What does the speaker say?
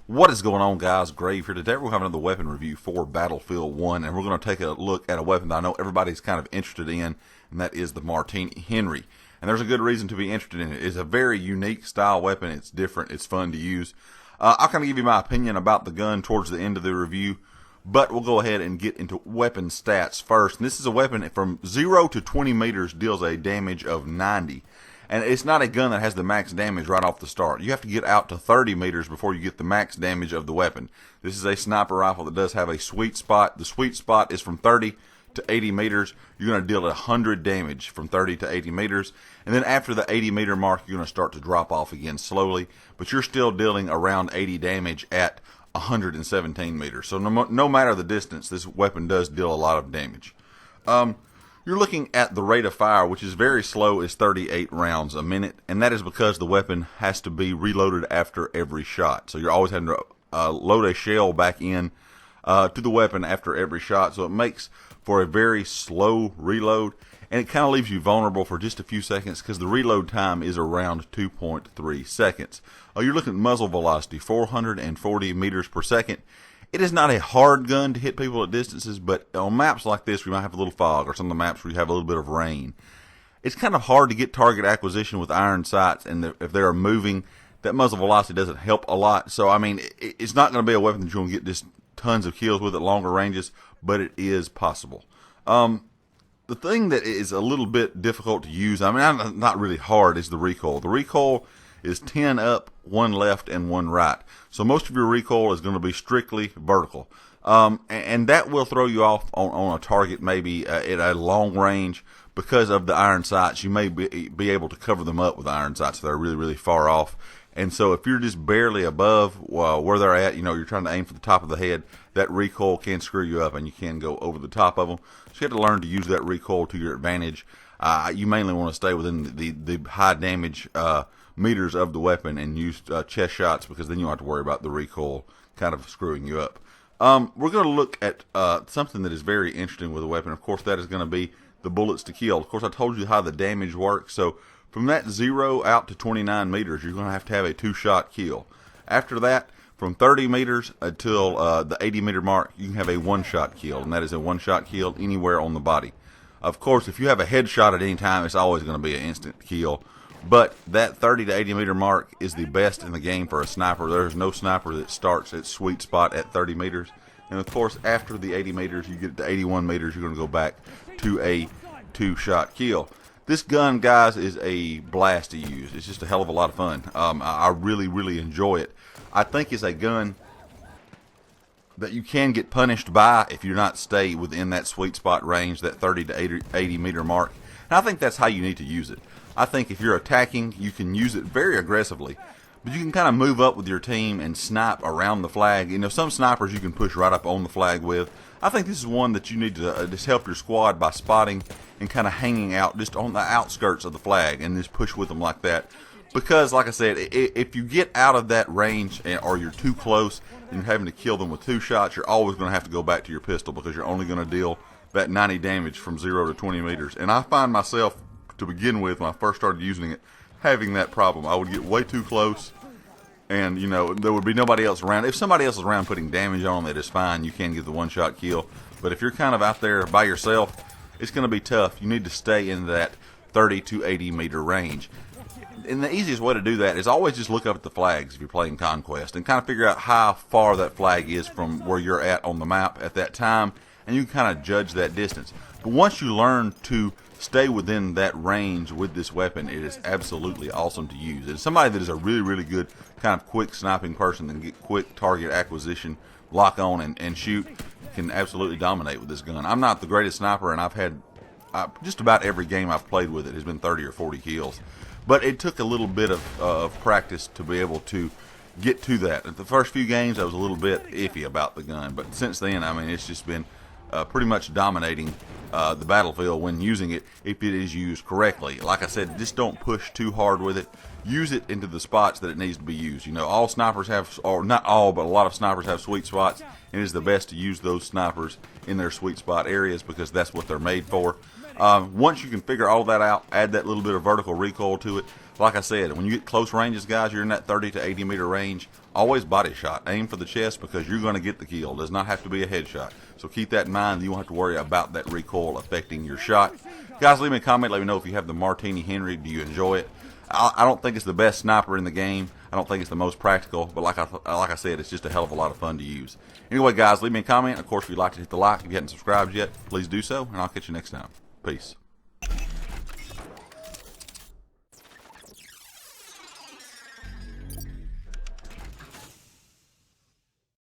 What is going on, guys? Grave here. Today we're having another weapon review for Battlefield 1, and we're going to take a look at a weapon that I know everybody's kind of interested in, and that is the Martini-Henry. And there's a good reason to be interested in it. It's a very unique style weapon. It's different. It's fun to use. I'll kind of give you my opinion about the gun towards the end of the review, but we'll go ahead and get into weapon stats first. And this is a weapon from 0 to 20 meters deals a damage of 90. And it's not a gun that has the max damage right off the start. You have to get out to 30 meters before you get the max damage of the weapon. This is a sniper rifle that does have a sweet spot. The sweet spot is from 30 to 80 meters. You're going to deal 100 damage from 30 to 80 meters. And then after the 80 meter mark, you're going to start to drop off again slowly. But you're still dealing around 80 damage at 117 meters. So no matter the distance, this weapon does deal a lot of damage. You're looking at the rate of fire, which is very slow, is 38 rounds a minute, and that is because the weapon has to be reloaded after every shot. So you're always having to load a shell back in to the weapon after every shot, so it makes for a very slow reload, and it kind of leaves you vulnerable for just a few seconds because the reload time is around 2.3 seconds. You're looking at muzzle velocity, 440 meters per second. It is not a hard gun to hit people at distances, but on maps like this, we might have a little fog, or some of the maps where you have a little bit of rain. It's kind of hard to get target acquisition with iron sights, and if they are moving, that muzzle velocity doesn't help a lot. So, I mean, it's not going to be a weapon that you're going to get just tons of kills with at longer ranges, but it is possible. The thing that is a little bit difficult to use, I mean, not really hard, is the recoil. The recoil is 10 up, 1 left, and 1 right. So most of your recoil is going to be strictly vertical. And that will throw you off on a target maybe at a long range because of the iron sights. You may be able to cover them up with iron sights if they're really, really far off. And so if you're just barely above where they're at, you're trying to aim for the top of the head, that recoil can screw you up and you can go over the top of them. So you have to learn to use that recoil to your advantage. You mainly want to stay within the high damage meters of the weapon and use chest shots, because then you don't have to worry about the recoil kind of screwing you up. We're going to look at something that is very interesting with the weapon. Of course, that is going to be the bullets to kill. Of course, I told you how the damage works. So from that 0 out to 29 meters, you're going to have a 2-shot kill. After that, from 30 meters until the 80 meter mark, you can have a 1-shot kill, and that is a 1-shot kill anywhere on the body. Of course, if you have a headshot at any time, it's always going to be an instant kill. But that 30 to 80 meter mark is the best in the game for a sniper. There's no sniper that starts its sweet spot at 30 meters. And of course, after the 80 meters, you get to 81 meters, you're going to go back to a 2-shot kill. This gun, guys, is a blast to use. It's just a hell of a lot of fun. I really, really enjoy it. I think it's a gun that you can get punished by if you're not stay within that sweet spot range, that 30 to 80 meter mark. And I think that's how you need to use it. I think if you're attacking, you can use it very aggressively, but you can kind of move up with your team and snipe around the flag. Some snipers you can push right up on the flag with. I think this is one that you need to just help your squad by spotting and kind of hanging out just on the outskirts of the flag and just push with them like that. Because, like I said, if you get out of that range or you're too close and you're having to kill them with 2 shots, you're always going to have to go back to your pistol because you're only going to deal that 90 damage from 0 to 20 meters. And I find myself, to begin with, when I first started using it, having that problem. I would get way too close, and there would be nobody else around. If somebody else is around putting damage on them, that is fine. You can get the 1-shot kill. But if you're kind of out there by yourself, it's going to be tough. You need to stay in that 30 to 80 meter range. And the easiest way to do that is always just look up at the flags if you're playing Conquest and kind of figure out how far that flag is from where you're at on the map at that time, and you can kind of judge that distance. But once you learn to stay within that range with this weapon, it is absolutely awesome to use. And somebody that is a really, really good kind of quick sniping person and get quick target acquisition, lock on and shoot, can absolutely dominate with this gun. I'm not the greatest sniper, and I've had just about every game I've played with it has been 30 or 40 kills. But it took a little bit of practice to be able to get to that. At the first few games, I was a little bit iffy about the gun. But since then, I mean, it's just been pretty much dominating the battlefield when using it, if it is used correctly. Like I said, just don't push too hard with it. Use it into the spots that it needs to be used. All snipers have, or not all, but a lot of snipers have sweet spots, and it is the best to use those snipers in their sweet spot areas because that's what they're made for. Once you can figure all that out, add that little bit of vertical recoil to it, Like I said, when you get close ranges, guys, you're in that 30 to 80 meter range, always body shot. Aim for the chest because you're going to get the kill. It does not have to be a headshot. So keep that in mind. You won't have to worry about that recoil affecting your shot. Guys, leave me a comment. Let me know if you have the Martini-Henry. Do you enjoy it? I don't think it's the best sniper in the game. I don't think it's the most practical, but like I said, it's just a hell of a lot of fun to use. Anyway, guys, leave me a comment. Of course, if you'd like to hit the like, if you haven't subscribed yet, please do so, and I'll catch you next time. Peace.